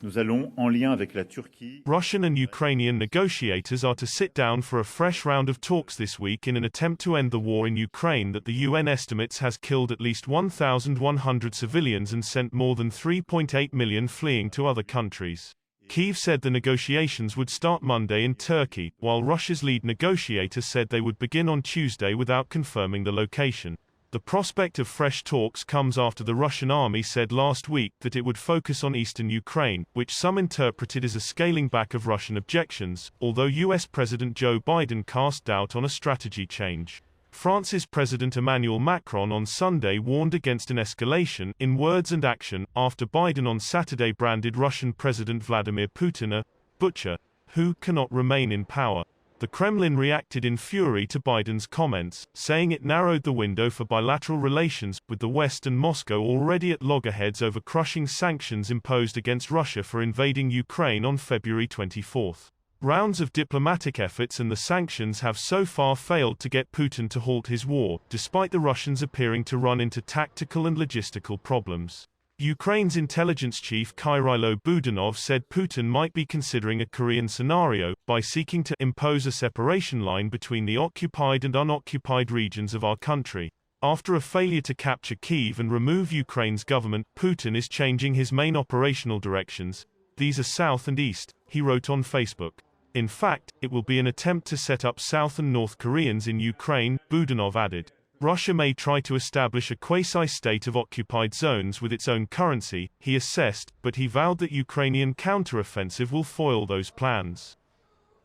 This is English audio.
Nous allons, en lien avec la Turquie, Russian and Ukrainian negotiators are to sit down for a fresh round of talks this week in an attempt to end the war in Ukraine that the UN estimates has killed at least 1,100 civilians and sent more than 3.8 million fleeing to other countries. Kyiv said the negotiations would start Monday in Turkey, while Russia's lead negotiator said they would begin on Tuesday without confirming the location. The prospect of fresh talks comes after the Russian army said last week that it would focus on eastern Ukraine, which some interpreted as a scaling back of Russian objections, although US President Joe Biden cast doubt on a strategy change. France's President Emmanuel Macron on Sunday warned against an escalation, in words and action, after Biden on Saturday branded Russian President Vladimir Putin a butcher who cannot remain in power. The Kremlin reacted in fury to Biden's comments, saying it narrowed the window for bilateral relations with the West and Moscow already at loggerheads over crushing sanctions imposed against Russia for invading Ukraine on February 24. Rounds of diplomatic efforts and the sanctions have so far failed to get Putin to halt his war, despite the Russians appearing to run into tactical and logistical problems. Ukraine's intelligence chief Kyrylo Budanov said Putin might be considering a Korean scenario, by seeking to impose a separation line between the occupied and unoccupied regions of our country. After a failure to capture Kyiv and remove Ukraine's government, Putin is changing his main operational directions. These are south and east, he wrote on Facebook. In fact, it will be an attempt to set up South and North Koreans in Ukraine, Budanov added. Russia may try to establish a quasi-state of occupied zones with its own currency, he assessed, but he vowed that Ukrainian counter-offensive will foil those plans.